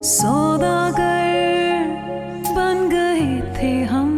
सौदागर बन गए थे हम।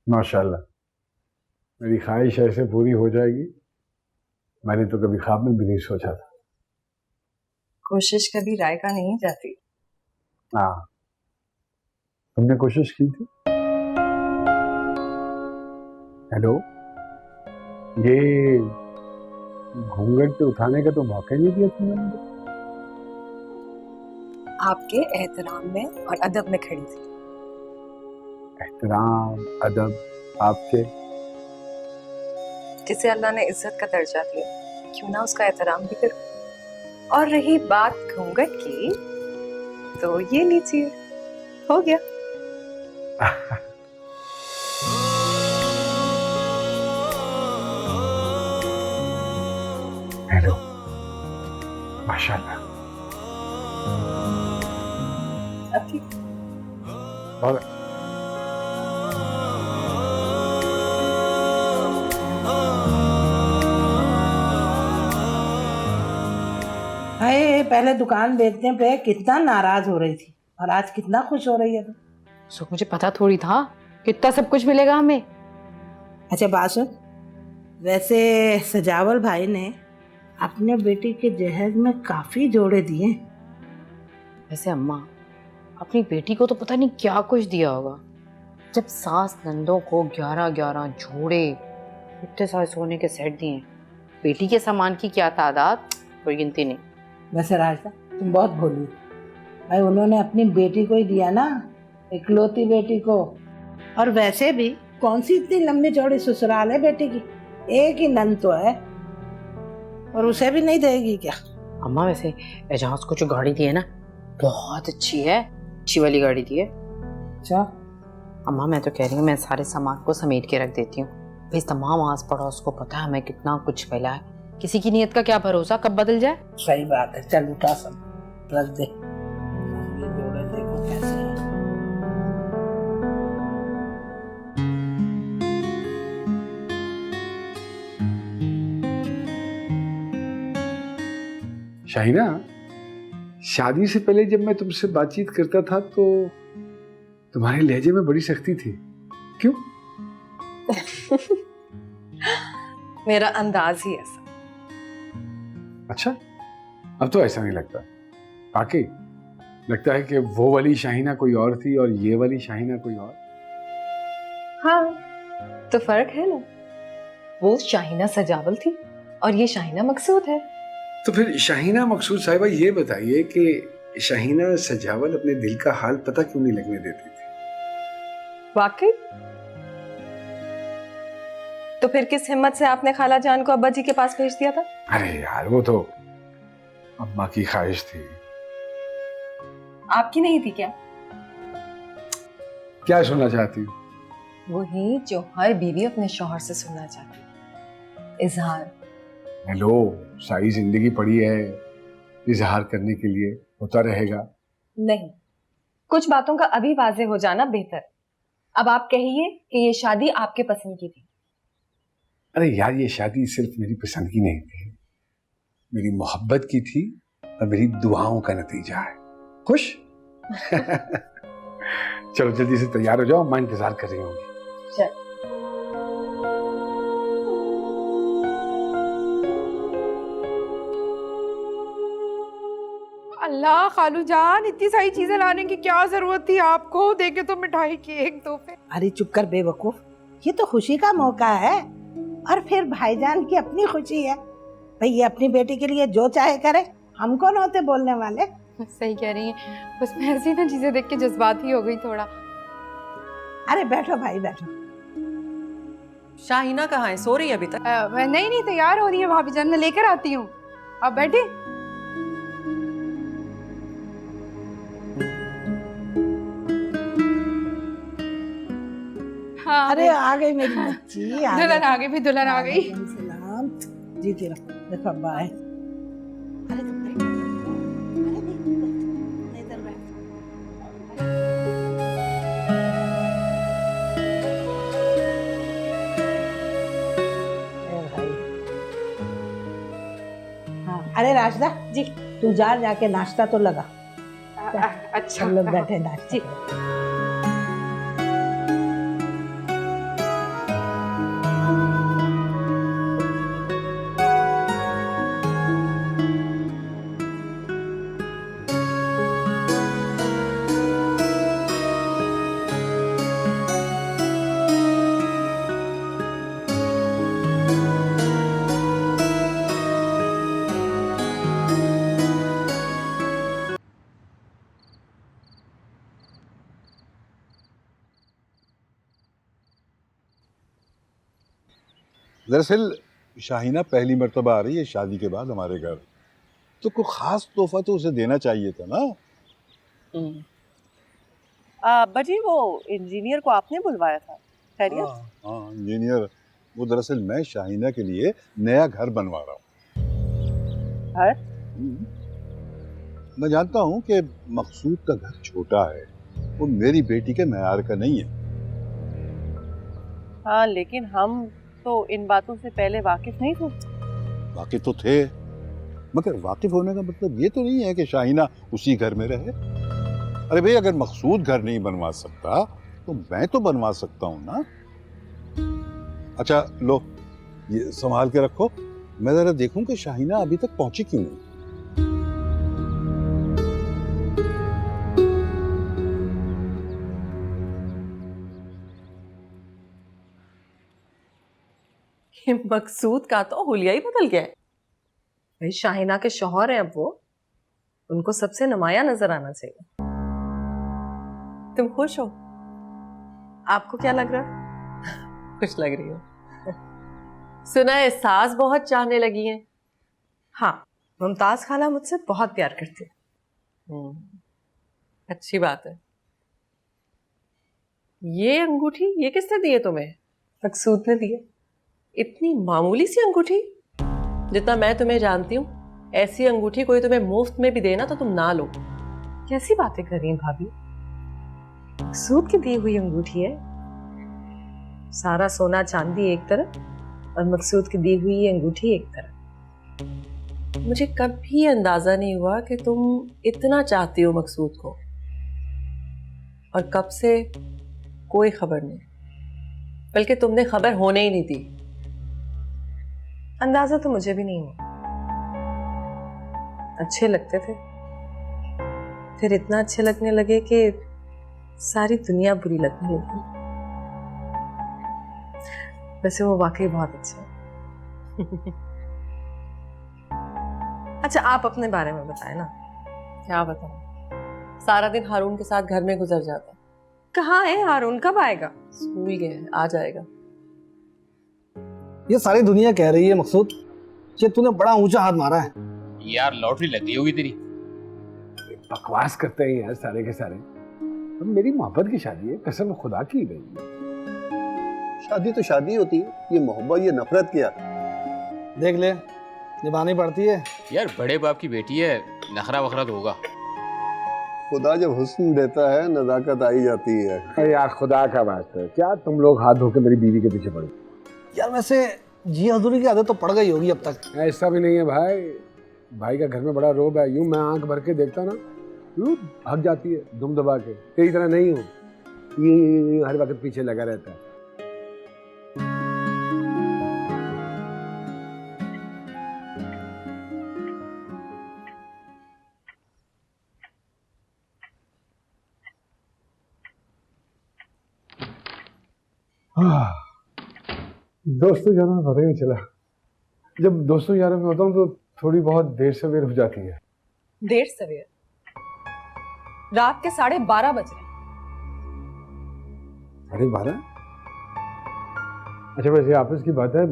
माशाल्लाह, मेरी ख्वाहिश ऐसे पूरी हो जाएगी, मैंने तो कभी ख्वाब में भी नहीं सोचा था। कोशिश कभी राय का नहीं जाती। हाँ, तुमने कोशिश की थी। हेलो, ये घूंघट उठाने का तो मौका नहीं दिया तुमने मुझे। आपके एहतराम में और अदब में खड़ी थी। एहतराम अदब आपके? जिसे अल्लाह ने इज्जत का दर्जा दिया, क्यों ना उसका एहतराम भी करो। और रही बात घूंघट की, तो ये लीजिए, हो गया। हेलो, माशाल्लाह, अब ठीक। बहुत हाय, पहले दुकान बेचने पे कितना नाराज हो रही थी और आज कितना खुश हो रही है। सो मुझे पता थोड़ी था कितना सब कुछ मिलेगा हमें। अच्छा बात सुन, वैसे सजावल भाई ने अपने बेटी के जहेज में काफी जोड़े दिए। वैसे अम्मा, अपनी बेटी को तो पता नहीं क्या कुछ दिया होगा। जब सास नंदों को 11-11 जोड़े इतने सारे सोने के सेट दिए, बेटी के सामान की क्या तादाद, कोई गिनती नहीं। वैसे राजा तुम बहुत भोली हो भाई, उन्होंने अपनी बेटी को ही दिया ना, इकलौती बेटी को। और वैसे भी कौन सी इतनी लंबी चौड़ी ससुराल है बेटी की, एक ही नंद तो है, और उसे भी नहीं देगी क्या? अम्मा वैसे एजाज को जो गाड़ी दी है ना, बहुत अच्छी है, अच्छी वाली गाड़ी दी है। अच्छा अम्मा मैं तो कह रही हूँ मैं सारे सामान को समेट के रख देती हूँ। भाई तमाम आस पड़ोस को पता है हमें कितना कुछ मिला है, किसी की नीयत का क्या भरोसा कब बदल जाए। सही बात है, चल उठा सब रख दे। ये जोड़े देखो कैसे हैं। शाहिना, शादी से पहले जब मैं तुमसे बातचीत करता था तो तुम्हारे लहजे में बड़ी सख्ती थी, क्यों? मेरा अंदाज ही ऐसा। अच्छा, अब तो ऐसा नहीं लगता। वाकई लगता है कि वो वाली शाहिना कोई और थी और ये वाली शाहिना कोई और। हाँ, तो फर्क है ना, वो शाहिना सजावल थी और ये शाहिना मकसूद है। तो फिर शाहिना मकसूद साहिबा, ये बताइए कि शाहिना सजावल अपने दिल का हाल पता क्यों नहीं लगने देती थी? वाकई? तो फिर किस हिम्मत से आपने खाला जान को अब्बा जी के पास भेज दिया था? अरे यार, वो तो अम्मा की ख्वाहिश थी। आपकी नहीं थी क्या? क्या सुनना चाहती हूँ? वही जो हर बीवी अपने शौहर से सुनना चाहती है, इजहार। हेलो, सारी जिंदगी पड़ी है इजहार करने के लिए, होता रहेगा। नहीं, कुछ बातों का अभी वाजे हो जाना बेहतर। अब आप कहिए कि ये शादी आपके पसंद की थी। अरे यार, ये शादी सिर्फ मेरी पसंद की नहीं थी, मेरी मोहब्बत की थी और मेरी दुआओं का नतीजा है। खुश? चलो जल्दी से तैयार हो जाओ, मां इंतजार कर रही होंगी। चल। अल्लाह खालू जान, इतनी सारी चीजें लाने की क्या जरूरत थी आपको? देखे तो मिठाई, केक, तोहफे। अरे चुप कर बेवकूफ, ये तो खुशी का मौका है और फिर भाईजान की अपनी खुशी है। भाई ये अपनी बेटी के लिए जो चाहे करे, हम कौन होते बोलने वाले। सही कह रही हैं, बस मैं ऐसी ना चीजें देख के जज्बाती हो गई थोड़ा। अरे बैठो भाई बैठो। शाहीना कहाँ है? सो रही है अभी तक? नहीं नहीं, तैयार हो रही है भाभी जान, मैं लेकर आती हूँ। आप बैठे। हाँ अरे आ गई मेरी बच्ची, दुल्हन आ गई, भी दुल्हन आ गई। वालेकुम सलाम। जीती रहो, देखो अब्बा आए। अरे तुम बैठो, अरे नहीं, इधर बैठ। ए भाई, हाँ अरे राशिदा जी, तू जाके नाश्ता तो लगा। अच्छा हम लोग बैठे नाश्ता जी। करें। दरअसल शाहीना पहली मर्तबा आ रही है शादी के बाद हमारे घर, तो कोई खास तोहफा तो उसे देना चाहिए था ना। अब्बा जी, वो इंजीनियर को आपने बुलवाया था? खैरियत? हाँ इंजीनियर, वो दरअसल मैं शाहीना के लिए नया घर बनवा रहा हूँ। घर? मैं जानता हूँ कि मकसूद का घर छोटा है, वो मेरी बेटी के मैयार का नहीं है। हाँ, लेकिन हम तो इन बातों से पहले वाकिफ नहीं थे। वाकिफ तो थे, मगर वाकिफ होने का मतलब ये तो नहीं है कि शाहीना उसी घर में रहे। अरे भाई, अगर मकसूद घर नहीं बनवा सकता तो मैं तो बनवा सकता हूँ ना। अच्छा लो, ये संभाल के रखो, मैं जरा देखूं कि शाहीना अभी तक पहुंची क्यों नहीं। ये मकसूद का तो हुलिया ही बदल गया है। भाई शाहीना के शौहर हैं अब वो, उनको सबसे नुमाया नजर आना चाहिए। तुम खुश हो? आपको क्या लग रहा है? खुश लग रही हो? सुना है सास बहुत चाहने लगी हैं। हाँ, मुमताज खाला मुझसे बहुत प्यार करती है। अच्छी बात है। ये अंगूठी ये किसने दी है तुम्हें? मकसूद ने दी है। इतनी मामूली सी अंगूठी? जितना मैं तुम्हें जानती हूँ, ऐसी अंगूठी कोई तुम्हें मुफ्त में भी देना तो तुम ना लो। कैसी बातें कर रही हैं भाभी? मकसूद की दी हुई अंगूठी है। सारा सोना चांदी एक तरफ और मकसूद की दी हुई अंगूठी एक तरफ। मुझे कभी अंदाजा नहीं हुआ कि तुम इतना चाहती हो मकसूद को, और कब से कोई खबर नहीं, बल्कि तुमने खबर होने ही नहीं दी। अंदाजा तो मुझे भी नहीं हुआ। अच्छे लगते थे, फिर इतना अच्छे लगने लगे कि सारी दुनिया बुरी लगने लगी। वैसे वो वाकई बहुत अच्छा है। अच्छा, आप अपने बारे में बताएं ना। क्या बताऊं? सारा दिन हारून के साथ घर में गुजर जाता। कहाँ है हारून? कब आएगा? स्कूल गया है, आ जाएगा। ये सारी दुनिया कह रही है मकसूद कि तूने बड़ा ऊंचा हाथ मारा है। यार लॉटरी लग गई होगी तेरी। बकवास करते हैं यार सारे के सारे। अब मेरी मोहब्बत की शादी है, कसम खुदा की गई। शादी तो शादी होती है, ये मोहब्बत ये नफरत क्या? देख ले, निभानी पड़ती है। यार बड़े बाप की बेटी है, नखरा वखरा तो होगा। खुदा जब हुस्न देता है नजाकत आई जाती है। अरे यार खुदा का बात है, क्या तुम लोग हाथ धो के मेरी बीवी के पीछे पड़े? यार वैसे जी हजूरी की आदत तो पड़ गई होगी अब तक। ऐसा भी नहीं है भाई, भाई का घर में बड़ा रोब है। यूं मैं आंख भर के देखता ना, यूं भाग जाती है दुम दबा के। तेरी तरह नहीं हूँ, ये हर वक्त पीछे लगा रहता है। दोस्तों यारों में पता ही नहीं चला। जब दोस्तों यारों में होता हूँ तो थोड़ी बहुत देर सवेर हो जाती है। देर सवेर? रात के 12:30 बज रहे। 12:30? अच्छा वैसे ऑफिस की बात है,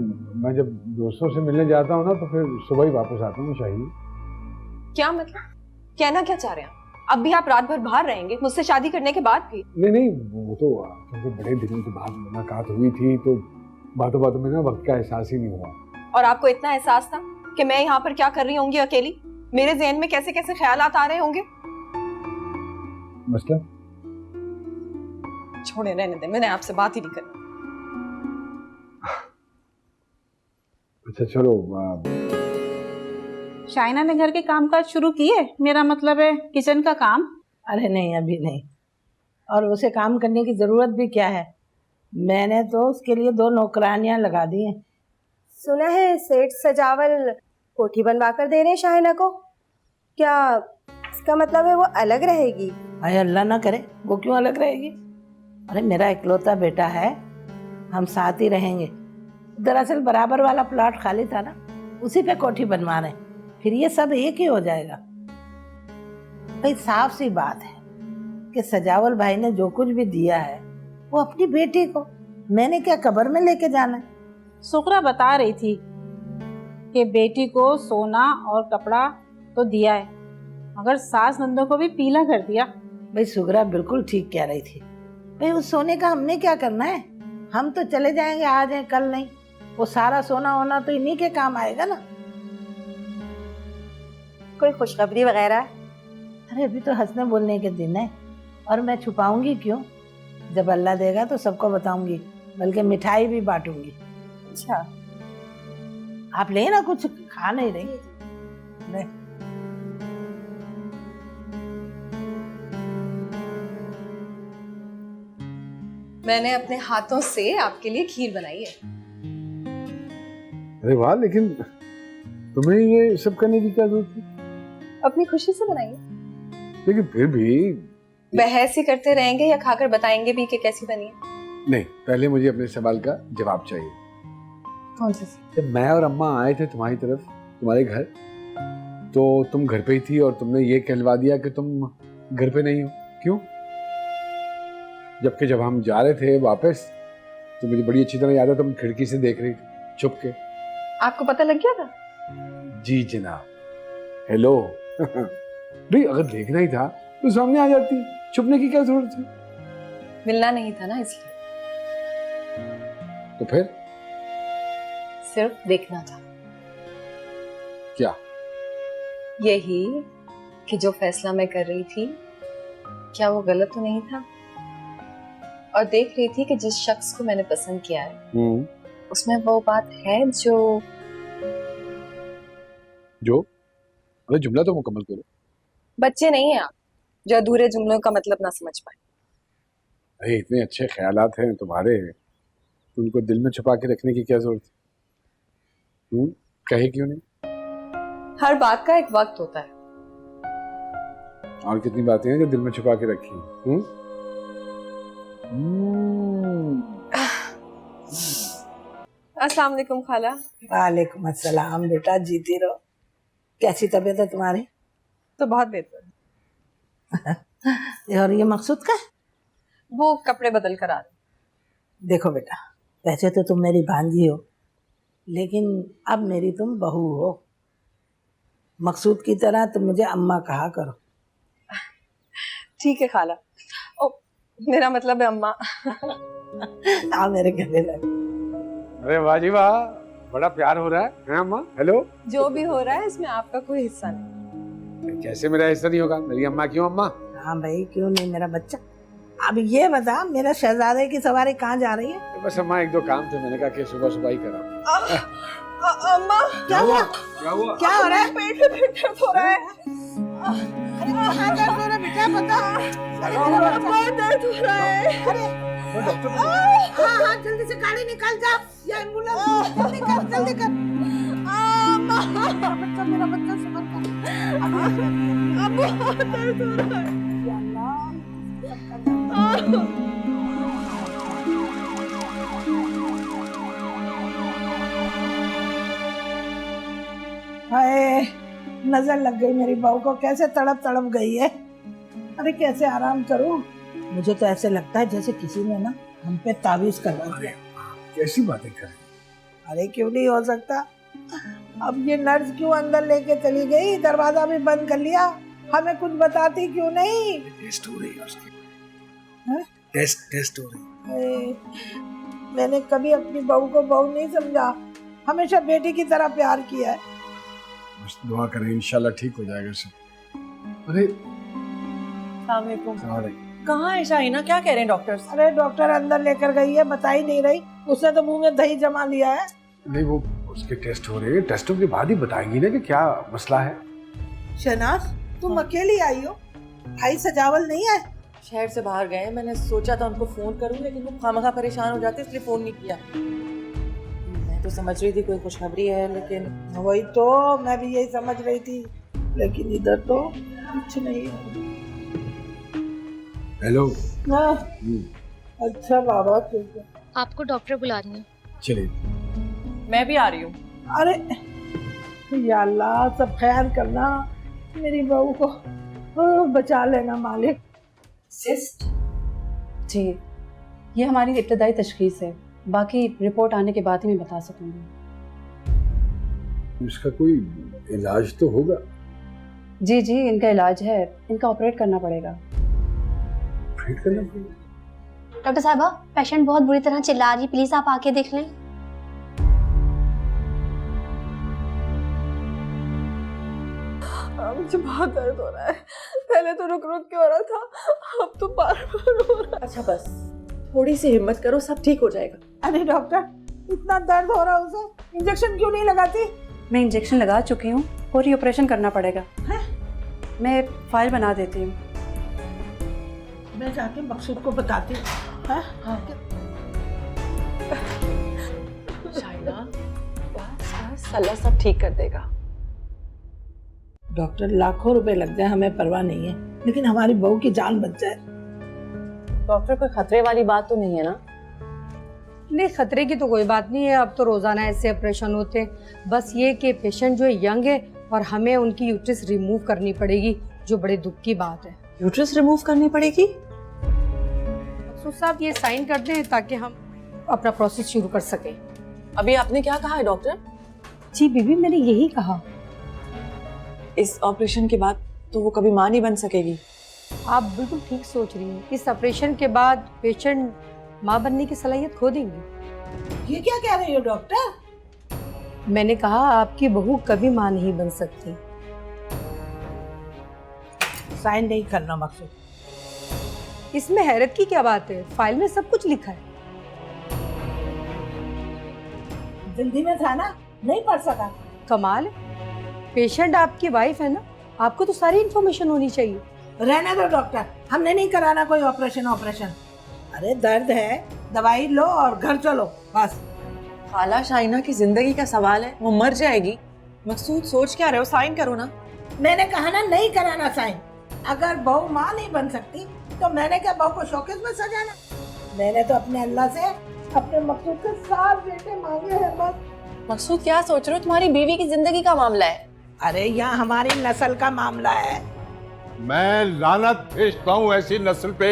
मैं जब दोस्तों से मिलने जाता हूँ ना तो फिर सुबह ही वापस आता हूँ शाही। क्या मतलब, कहना क्या चाह रहे हैं? अब भी आप रात भर बाहर रहेंगे मुझसे शादी करने के बाद भी? नहीं, वो तो क्योंकि बड़े दिनों के बाद मुलाकात हुई थी तो बातों बातों में ना वक्त का एहसास ही नहीं हुआ। और आपको इतना एहसास था कि मैं यहाँ पर क्या कर रही होंगी अकेली? मेरे जहन में कैसे कैसे ख्यालात आ रहे होंगे। मसला? छोड़े, रहने दे, मैंने आपसे बात ही नहीं करनी। अच्छा चलो। शाइना ने घर के कामकाज शुरू किए, मेरा मतलब है किचन का काम। अरे नहीं, अभी नहीं, और उसे काम करने की ज़रूरत भी क्या है, मैंने तो उसके लिए 2 नौकरानियां लगा दी हैं। सुना है सेठ सजावल कोठी बनवा कर दे रहे हैं शाइना को, क्या इसका मतलब है वो अलग रहेगी? अरे अल्लाह ना करे, वो क्यों अलग रहेगी? अरे मेरा इकलौता बेटा है, हम साथ ही रहेंगे। दरअसल बराबर वाला प्लॉट खाली था ना, उसी पे कोठी बनवा रहे, फिर ये सब एक ही हो जाएगा। भाई साफ सी बात है कि सजावल भाई ने जो कुछ भी दिया है वो अपनी बेटी को, मैंने क्या कब्र में लेके जाना है? सुकरा बता रही थी कि बेटी को सोना और कपड़ा तो दिया है, मगर सास नंदों को भी पीला कर दिया। भाई सुगरा बिल्कुल ठीक कह रही थी। भाई उस सोने का हमने क्या करना है? हम तो चले जाएंगे, आज है कल नहीं, वो सारा सोना होना तो इन्हीं के काम आएगा ना। कोई खुशखबरी वगैरह? अरे अभी तो हंसने बोलने के दिन है, और मैं छुपाऊंगी क्यों? जब अल्लाह देगा तो सबको बताऊंगी, बल्कि मिठाई भी बांटूंगी। अच्छा, आप ले ना, कुछ खा नहीं रही? ले। मैंने अपने हाथों से आपके लिए खीर बनाई है। अरे वाह, लेकिन तुम्हें ये सब करने की क्या जरूरत थी? अपनी खुशी से बनाइए। लेकिन फिर भी बहस ही करते रहेंगे या खाकर बताएंगे भी कि कैसी बनी है? नहीं, पहले मुझे अपने सवाल का जवाब चाहिए। कौन सा? जब मैं और अम्मा आए थे तुम्हारी तरफ, तुम्हारे घर, तो तुम घर पे ही थी और तुमने ये कहलवा दिया कि तुम घर पे नहीं हो। क्यों? जबकि जब हम जा रहे थे वापस तो मुझे बड़ी अच्छी तरह याद है, तुम खिड़की से देख रही थी छुप के। आपको पता लग गया था? जी जनाब। हेलो। भाई अगर देखना ही था तो सामने आ जाती, छुपने की क्या जरूरत थी? मिलना नहीं था ना, इसलिए। तो फिर सिर्फ देखना था। क्या? यही कि जो फैसला मैं कर रही थी क्या वो गलत तो नहीं था, और देख रही थी कि जिस शख्स को मैंने पसंद किया है उसमें वो बात है जो अरे जुमला तो मुकम्मल करो। बच्चे नहीं है आप जो अधूरे जुमलों का मतलब ना समझ पाए। अरे इतने अच्छे ख्यालात हैं तुम्हारे, उनको दिल में छुपा के रखने की क्या जरूरत है? कहे क्यों नहीं? हर बात का एक वक्त होता है। और कितनी बातें हैं जो दिल में छुपा के रखी? अस्सलाम वालेकुम खाला। वालेकुम अस्सलाम बेटा, जीती रहो। कैसी तबीयत है तुम्हारी? तो बहुत बेहतर। और ये मकसूद का? वो कपड़े बदल कर आ रहे। देखो बेटा, वैसे तो तुम मेरी भांजी हो, लेकिन अब मेरी तुम बहू हो। मकसूद की तरह तुम मुझे अम्मा कहा करो। ठीक है खाला। ओ, मेरा मतलब है अम्मा। आ मेरे गले लग। अरे वाह जी वाह, बड़ा प्यार हो रहा है अम्मा। हेलो। जो भी हो रहा है इसमें आपका कोई हिस्सा नहीं। कैसे मेरा हिस्सा नहीं होगा? मेरी अम्मा क्यों अम्मा? हाँ भाई, क्यों नहीं मेरा बच्चा। अब ये बता, मेरा शहजादे की सवारी कहाँ जा रही है? तो बस अम्मा एक दो काम थे, मैंने कहा कि सुबह सुबह ही करा। अम्मा क्या हुआ? क्या हुआ? क्या हो रहा है? पेट में दर्द हो रहा है। अरे कहाँ दर्द हो रहा है बेटा, बता। बहुत दर्द हो रहा है। हाँ जल्दी से गाड़ी निकाल जा, या एम्बुलेंस जल्दी कर, जल्दी कर। मेरा बच्चा सुमन का। बहुत दर्द हो रहा है। हाय, नजर लग गई मेरी बहू को, कैसे तड़प तड़प गई है। अरे कैसे आराम करूं? मुझे तो ऐसे लगता है जैसे किसी ने ना हम पे ताबीज करवा दिया। कैसी बातें कर रही हैं? अरे क्यों नहीं हो सकता? अब ये नर्स क्यों अंदर लेके चली गई? दरवाजा भी बंद कर लिया, हमें कुछ बताती क्यों नहीं? टेस्ट हो रही है उसकी। हैं? टेस्ट हो रही है। मैंने कभी अपनी बहू को बहू नहीं समझा, हमेशा बेटी की तरह प्यार किया है। बस दुआ करें इंशाल्लाह ठीक हो जाएगा सब। अरे कहाँ है शाहिना? क्या कह रहे हैं डॉक्टर? अरे डॉक्टर अंदर लेकर गई है, बता ही नहीं रही। उसने तो मुंह में दही जमा लिया है। नहीं, वो उसके टेस्ट हो रहे हैं, टेस्टों के बाद ही बताएंगी ना कि क्या मसला है। शहनाज, तुम अकेली आई हो? भाई सजावल नहीं है? शहर से बाहर गए, मैंने सोचा था उनको फोन करूं, लेकिन वो खामखा परेशान हो जाते इसलिए फोन नहीं किया। मैं तो समझ रही थी कोई खुशखबरी है, लेकिन वही तो मैं भी यही समझ रही थी, लेकिन इधर तो कुछ नहीं है। हेलो। अच्छा बाबा, ठीक है। आपको डॉक्टर बुला रही है। चलिए। मैं भी आ रही हूँ। अरे या अल्लाह, सब ख्याल करना, मेरी बहू को बचा लेना मालिक। सिस्ट जी, ये हमारी इब्तदाई तशखीस है, बाकी रिपोर्ट आने के बाद ही मैं बता सकूंगी। इसका कोई इलाज तो होगा? जी जी, इनका इलाज है, इनका ऑपरेट करना पड़ेगा। ऑपरेट करना पड़ेगा? डॉक्टर साहबा, पेशेंट बहुत बुरी तरह चिल्ला रही, प्लीज आप आके देख लें। मुझे बहुत दर्द हो रहा है। पहले तो रुक रुक के हो रहा था, अब तो बार बार हो रहा है। अच्छा बस, थोड़ी सी हिम्मत करो, सब ठीक हो जाएगा। अरे डॉक्टर, इतना दर्द हो रहा है उसे, इंजेक्शन क्यों नहीं लगाती? मैं इंजेक्शन लगा चुकी हूँ और ये ऑपरेशन करना पड़ेगा। मैं फाइल बना देती हूँ। मैं जाके मकसूद को बताती हूँ। शाइना, बस अल्लाह सब ठीक कर देगा। डॉक्टर, लाखों रुपए लग जाए हमें परवाह नहीं है, लेकिन हमारी बहू की जान बच जाए। डॉक्टर, कोई खतरे वाली बात तो नहीं है ना? नहीं, खतरे की तो कोई बात नहीं है। अब तो रोजाना ऐसे ऑपरेशन होते हैं। बस ये कि पेशेंट जो है यंग है और हमें उनकी यूट्रस रिमूव करनी पड़ेगी, जो बड़े दुख की बात है। यूट्रस रिमूव करनी पड़ेगी? तो साहब ये साइन कर दें ताकि हम अपना प्रोसेस शुरू कर सकें। अभी आपने क्या कहा है डॉक्टर? जी बीबी, मैंने यही कहा। इस ऑपरेशन के बाद तो वो कभी मां नहीं बन सकेगी। आप बिल्कुल ठीक सोच रही हैं। इस ऑपरेशन के बाद पेशेंट मां बनने की सलाहियत खो देंगी। ये क्या कह रही हो डॉक्टर? मैंने कहा आपकी बहू कभी मां नहीं बन सकती। साइन नहीं करना मकसूद। इसमें हैरत की क्या बात है? फाइल में सब कुछ लिखा है। जल्दी में था ना, नहीं पढ़ सका। कमाल है, पेशेंट आपकी वाइफ है ना, आपको तो सारी इन्फॉर्मेशन होनी चाहिए। रहने दो डॉक्टर, हमने नहीं कराना कोई ऑपरेशन। अरे दर्द है, दवाई लो और घर चलो बस। खाला, शाइना की जिंदगी का सवाल है, वो मर जाएगी। मकसूद, सोच क्या रहे हो? साइन करो ना। मैंने कहा ना नहीं कराना साइन। अगर बहू माँ नहीं बन सकती तो मैंने क्या बहू को शौकेस में सजाना? मैंने तो अपने अल्लाह से अपने मकसूद के 7 बेटे मांगे हैं बस। मकसूद, क्या सोच रहे हो? तुम्हारी बीवी की जिंदगी का मामला है। अरे यहाँ हमारी नस्ल का मामला है। मैं लानत भेजता हूं ऐसी नस्ल पे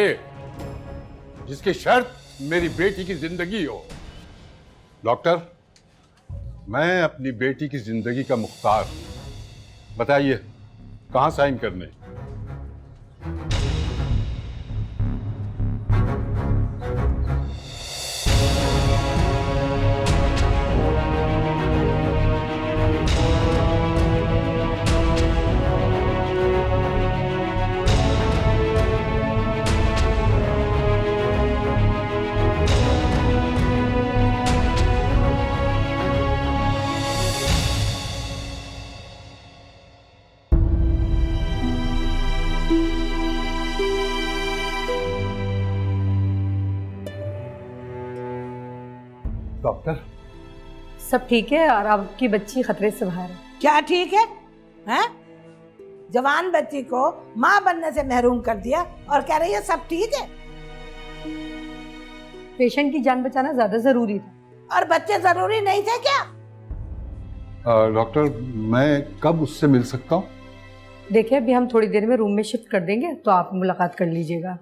जिसकी शर्त मेरी बेटी की जिंदगी हो। डॉक्टर, मैं अपनी बेटी की जिंदगी का मुख्तार। बताइए कहां साइन करने? डॉक्टर, सब ठीक है और आपकी बच्ची खतरे से बाहर है। क्या ठीक है? हैं? जवान बच्ची को माँ बनने से महरूम कर दिया और कह रही है सब ठीक है। पेशेंट की जान बचाना ज्यादा जरूरी था। और बच्चे जरूरी नहीं थे क्या? डॉक्टर, मैं कब उससे मिल सकता हूँ? देखिए, अभी हम थोड़ी देर में रूम में शिफ्ट कर देंगे तो आप मुलाकात कर लीजिएगा।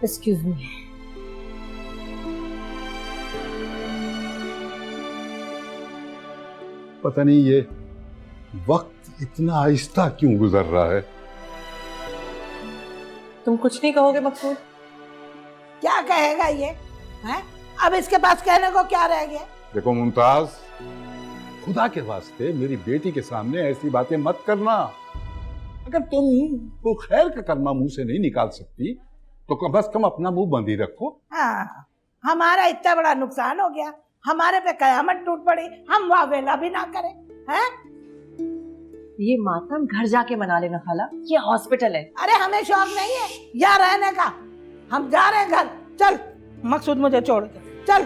Excuse me. पता नहीं ये वक्त इतना आहिस्ता क्यों गुजर रहा है। तुम कुछ नहीं कहोगे मकसूद? क्या कहेगा ये हैं? अब इसके पास कहने को क्या रह गया? देखो मुमताज, खुदा के वास्ते मेरी बेटी के सामने ऐसी बातें मत करना। अगर तुम को खैर का कलमा मुंह से नहीं निकाल सकती तो कम से कम अपना मुंह बंद ही रखो। हाँ, हमारा इतना बड़ा नुकसान हो गया, हमारे पे कयामत टूट पड़ी, हम वावेला भी ना करें हैं? ये मातम घर जाके मना लेना खाला, ये हॉस्पिटल है। अरे हमें शौक नहीं है यहाँ रहने का, हम जा रहे हैं घर। चल मकसूद, मुझे छोड़ के चल।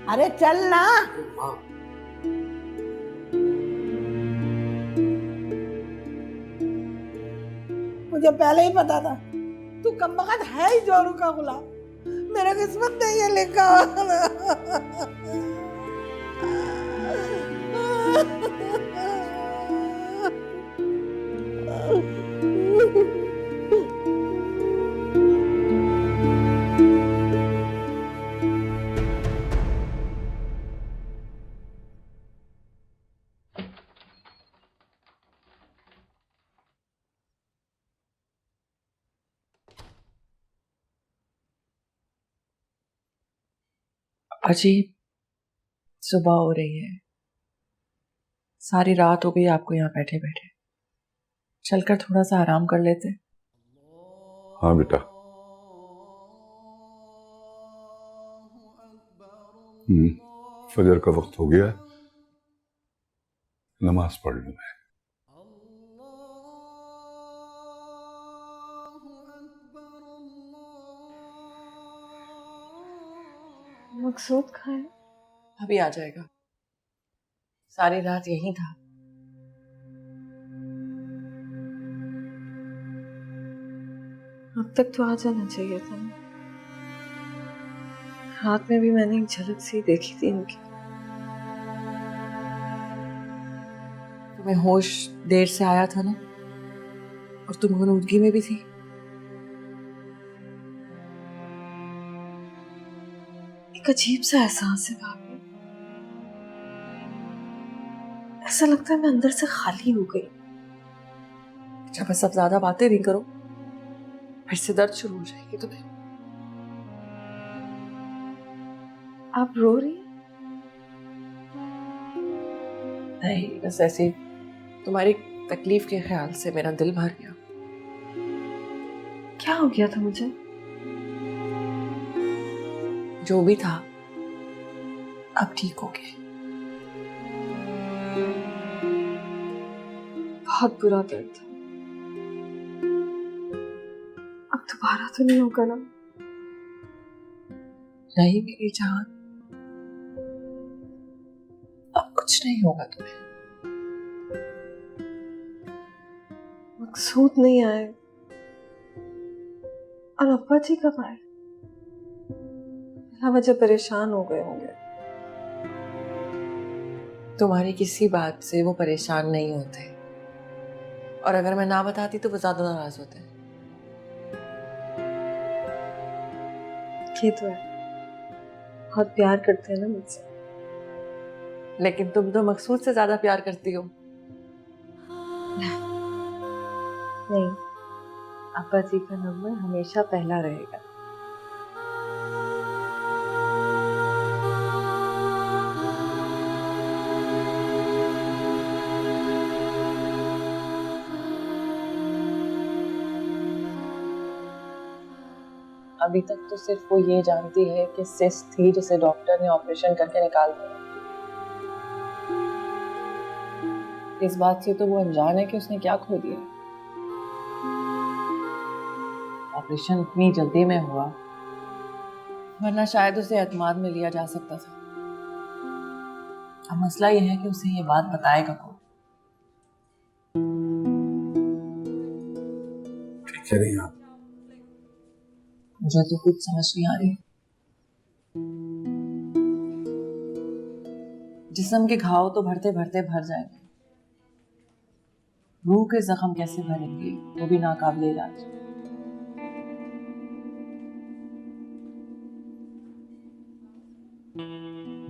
अरे चल ना। मुझे पहले ही पता था तू कमबख्त है ही जोरू का गुलाम। मेरा किस्मत नहीं है लिखा। अजीब सुबह हो रही है, सारी रात हो गई आपको यहाँ बैठे बैठे। चलकर थोड़ा सा आराम कर लेते। हाँ बेटा। फजर का वक्त हो गया है, नमाज पढ़ लूं मैं। मकसूद कहाँ है? अभी आ जाएगा, सारी रात यहीं था। अब तक तो आ जाना चाहिए था। रात में भी मैंने एक झलक सी देखी थी इनकी। तुम्हें होश देर से आया था ना, और तुम गनूदगी में भी थी। एक अजीब सा एहसास है भाभी, ऐसा लगता है मैं अंदर से खाली हो गई। अच्छा बस अब ज्यादा बातें नहीं करो, फिर से दर्द शुरू हो जाएगी तुम्हें। आप रो रही? नहीं, बस ऐसे ही तुम्हारी तकलीफ के ख्याल से मेरा दिल भर गया। क्या हो गया था मुझे? जो भी था अब ठीक हो गया। बहुत बुरा दर्द था। अब दोबारा तो नहीं होगा ना? नहीं मेरी जान, अब कुछ नहीं होगा तुम्हें। मकसूद नहीं आए और अब्बा जी कब आए? वजह परेशान हो गए होंगे। तुम्हारी किसी बात से वो परेशान नहीं होते, और अगर मैं ना बताती तो वो ज्यादा नाराज होते। ये तो है, बहुत प्यार करते हैं ना मुझसे। लेकिन तुम तो मकसूद से ज्यादा प्यार करती हो। नहीं, अब्बा जी का नंबर हमेशा पहला रहेगा। अभी तक तो सिर्फ वो ये जानती है कि सिस्ट थी जिसे डॉक्टर ने ऑपरेशन करके निकाल दिया। इस बात से तो वो अनजान है कि उसने क्या खो दिया। ऑपरेशन इतनी जल्दी में हुआ, वरना शायद उसे एतमाद में लिया जा सकता था। अब मसला यह है कि उसे ये बात बताएगा कौन। ठीक है नहीं आप, मुझे तो कुछ समझ नहीं आ रही। जिस्म के घाव तो भरते भरते भर जाएंगे, रूह के जख्म कैसे भरेंगे वो भी नाकाबिले इलाज।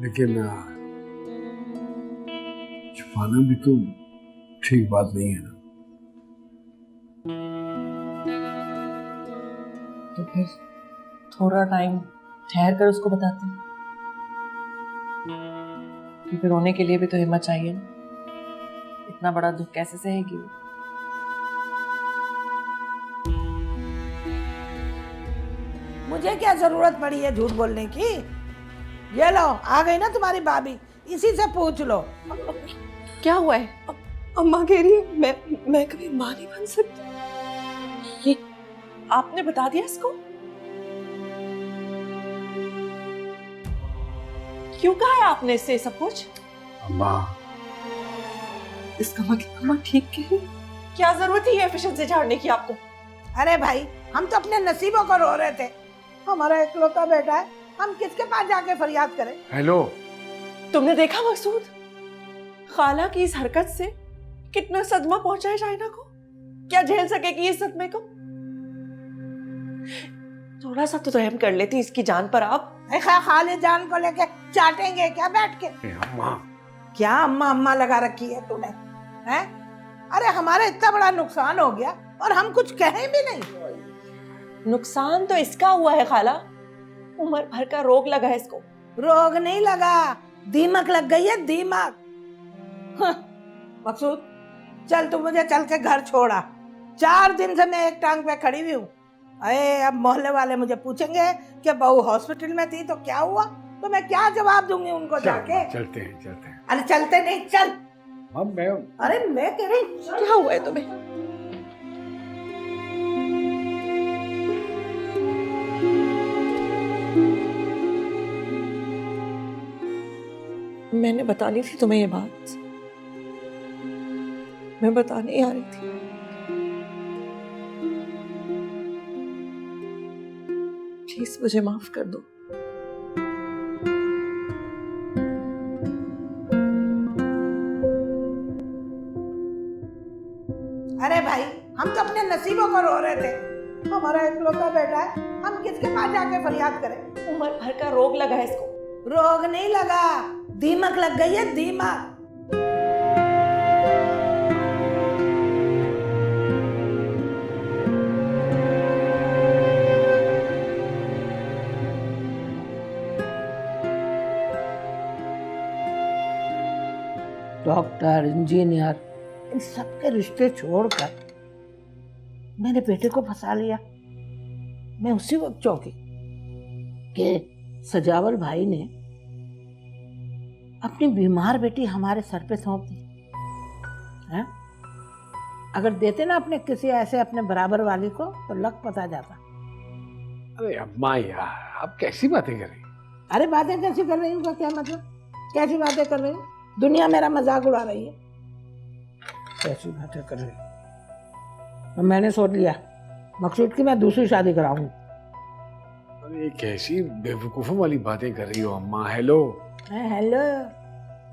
लेकिन आना भी तो ठीक बात नहीं है ना। तो फिर थोड़ा टाइम ठहर कर उसको बताते हैं, क्योंकि रोने के लिए भी तो हिम्मत चाहिए ना। इतना बड़ा दुख कैसे सहेगी वो? मुझे क्या जरूरत पड़ी है झूठ बोलने की? ये लो आ गई ना तुम्हारी भाभी, इसी से पूछ लो। क्या हुआ है? अम्मा कह रही है मैं कभी माँ नहीं बन सकती। ये आपने बता दिया इसको? क्यों कहा है आपने इससे सब कुछ? अम्मा, इसका मतलब अम्मा ठीक कह रही? क्या जरूरत है ये एफिशिएंसी झाड़ने की आपको? अरे भाई, हम तो अपने नसीबों को रो रहे थे। हमारा इकलौता बेटा है, हम किसके पास जाके फरियाद करें? हेलो, तुमने देखा मकसूद, खाला की इस हरकत से कितना सदमा पहुंचा है शाइना को? क्या झेल सकेगी इस सदमे को? थोड़ा सा तो रहम कर लेती इसकी जान पर आप। खाली जान को लेके चाटेंगे क्या बैठ के? अम्मा, क्या अम्मा अम्मा लगा रखी है तूने? हैं? अरे हमारा इतना बड़ा नुकसान हो गया और हम कुछ कहें भी नहीं। नुकसान तो इसका हुआ है खाला, उम्र भर का रोग लगा है इसको। रोग नहीं लगा, दीमक लग गई है, दीमक। मकसूद, चल तू मुझे चल के घर छोड़ा। 4 दिन से मैं एक टांग पे खड़ी हुई हूँ। अरे अब मोहल्ले वाले मुझे पूछेंगे कि बहू हॉस्पिटल में थी तो क्या हुआ, तो मैं क्या जवाब दूंगी उनको जाके? चलते हैं। अरे चलते नहीं, चल। मैं अरे मैं कह रही, क्या हुआ है तुम्हें? मैंने बतानी थी तुम्हें ये बात, मैं बताने ही आ रही थी। प्लीज मुझे माफ कर दो। अरे भाई, हम तो अपने नसीबों को रो रहे थे। हमारा इकलौता बेटा है, हम किसके पास जाके फरियाद करें? उम्र भर का रोग लगा है इसको। रोग नहीं लगा, दीमक लग गई है, दीमक। डॉक्टर, इंजीनियर, इन सबके रिश्ते छोड़कर मेरे बेटे को फंसा लिया। मैं उसी वक्त चौंकी कि सजावल भाई ने अपनी बीमार बेटी हमारे सर पे सौंप दी है? अगर देते ना अपने किसी ऐसे अपने बराबर वाली को तो लक पता जाता। अरे अम्मा यार, आप कैसी बातें कर रही? अरे बातें कैसी कर रही हूँ का क्या मतलब? कैसी बातें कर रही हूँ? दुनिया मेरा मजाक उड़ा रही है। कैसी बातें कर रही हूँ? तो मैंने सोच लिया मकसूद की मैं दूसरी शादी कराऊंगी। अरे कैसी बेवकूफों वाली बातें कर रही हो अम्मा? हेलो हेलो,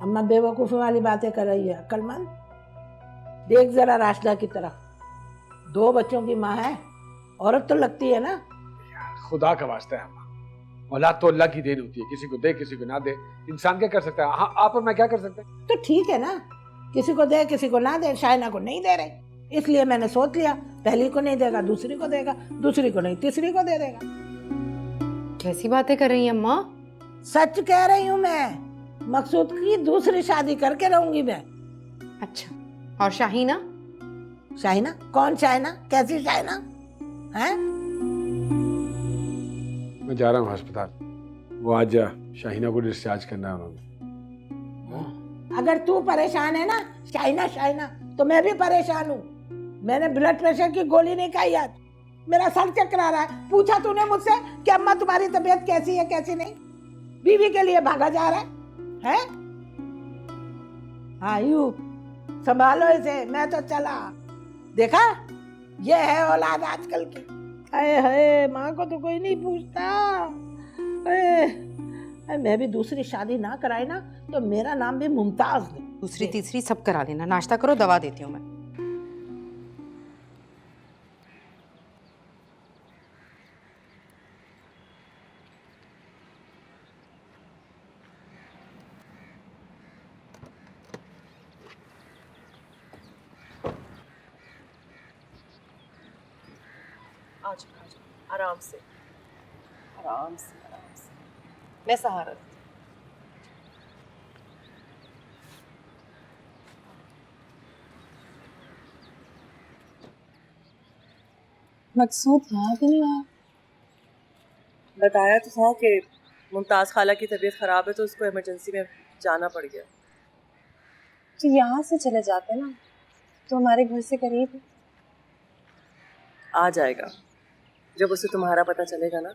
अम्मा बेवकूफ़ी वाली बातें कर रही है। अक्लमंद देख जरा राशिदा की तरफ, 2 बच्चों की माँ है, औरत तो लगती है ना। यार, खुदा का वास्ता है अम्मा, औलाद तो अल्लाह की देन होती है, किसी को दे किसी को ना दे, इंसान क्या कर सकता है? हाँ, आप और मैं क्या कर सकते हैं? तो ठीक है ना, किसी को दे किसी को ना दे। शाइना को नहीं दे रहे, इसलिए मैंने सोच लिया पहली को नहीं देगा दूसरी को देगा, दूसरी को नहीं तीसरी को दे देगा। कैसी बातें कर रही हैं अम्मा? सच कह रही हूँ मैं, मकसूद की दूसरी शादी करके रहूंगी मैं। अच्छा, और शाहीना? शाइना? कौन शाइना? कैसी शाइना है? मैं जा रहा हूँ अस्पताल, वो आज शाहीना को डिस्चार्ज करना है उन्होंने। अगर तू परेशान है ना शाइना शाइना, तो मैं भी परेशान हूँ। मैंने ब्लड प्रेशर की गोली नहीं खाई आज, मेरा सर चकरा रहा है। पूछा तूने मुझसे कि अम्मा तुम्हारी तबीयत कैसी है कैसी नहीं? बीवी के लिए भागा जा रहा है? हाँ यू संभालो इसे, मैं तो चला। देखा, ये है औलाद आजकल की। हाय हाय, माँ को तो कोई नहीं पूछता। मैं भी दूसरी शादी ना कराई ना तो मेरा नाम भी मुमताज नहीं। दूसरी तीसरी सब करा लेना, नाश्ता करो, दवा देती हूँ मैं। आज आराम से आराम से आराम से, मैं सहारा देती हूँ। मकसूद यहाँ भी नहीं आया। बताया तो था कि मुमताज़ खाला की तबीयत ख़राब है तो उसको इमरजेंसी में जाना पड़ गया। तो यहाँ से चले जाते ना, तो हमारे घर से करीब है। आ जाएगा, जब उसे तुम्हारा पता चलेगा ना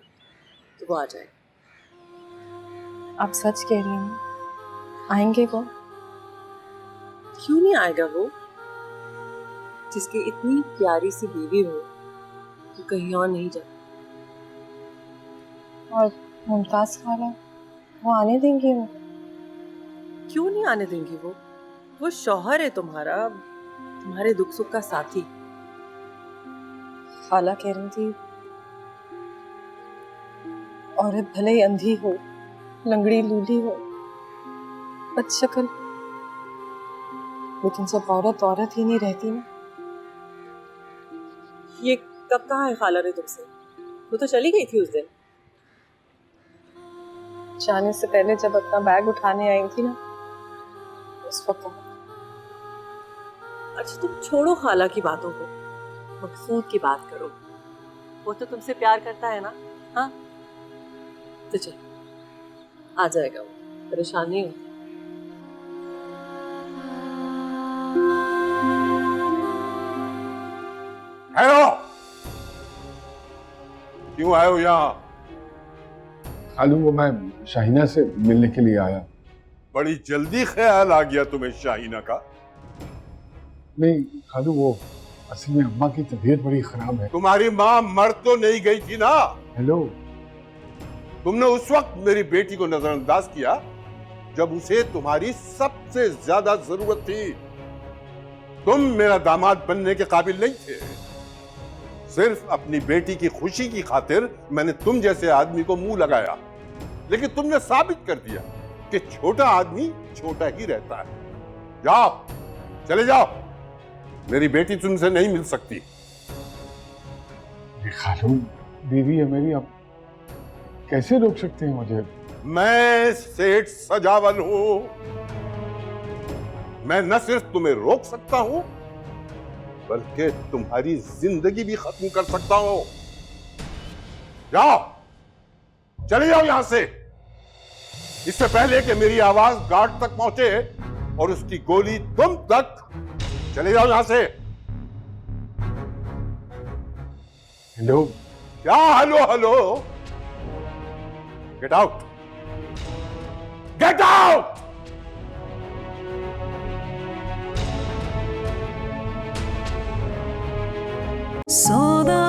तो वो आ जाएगा। आप सच कह रही हैं? आएंगे वो? क्यों नहीं आएगा वो? जिसकी इतनी प्यारी सी बीवी हो तो कहीं और नहीं जाता। और मुमताज खाला, वो आने देंगे? वो क्यों नहीं आने देंगी? वो शौहर है तुम्हारा, तुम्हारे दुख सुख का साथी। खाला कह रही थी औरत भले ही अंधी हो, लंगड़ी लूली हो, बदशक्ल, लेकिन सब औरत औरत ही नहीं रहती ना। ये कब कहा है खाला ने तुमसे? वो तो चली गई थी उस दिन। जाने से पहले जब अपना बैग उठाने आई थी ना, उस वक्त। अच्छा तुम छोड़ो खाला की बातों को, मकसूद की बात करो। वो तो तुमसे प्यार करता है ना? हाँ तो चल, आ जाएगा वो, परेशान नहीं हो। हेलो, क्यों आए हो यहाँ? खालू, वो मैं शाहीना से मिलने के लिए आया। बड़ी जल्दी ख्याल आ गया तुम्हें शाहीना का? नहीं खालू, वो असल में अम्मा की तबीयत बड़ी खराब है। तुम्हारी माँ मर तो नहीं गई थी ना? हेलो, तुमने उस वक्त मेरी बेटी को नजरअंदाज किया जब उसे तुम्हारी सबसे ज्यादा जरूरत थी। तुम मेरा दामाद बनने के काबिल नहीं थे। सिर्फ अपनी बेटी की खुशी की खातिर मैंने तुम जैसे आदमी को मुंह लगाया, लेकिन तुमने साबित कर दिया कि छोटा आदमी छोटा ही रहता है। जाओ, चले जाओ, मेरी बेटी तुमसे नहीं मिल सकती। खालू, बीवी है मेरी, अब कैसे रोक सकते हैं मुझे? मैं सेठ सजावल हूं। मैं न सिर्फ तुम्हें रोक सकता हूं, बल्कि तुम्हारी जिंदगी भी खत्म कर सकता हूं। जाओ, चले जाओ यहां से, इससे पहले कि मेरी आवाज गार्ड तक पहुंचे और उसकी गोली तुम तक। चले जाओ यहां से। हेलो। क्या hello hello? Get out, get out. सौदा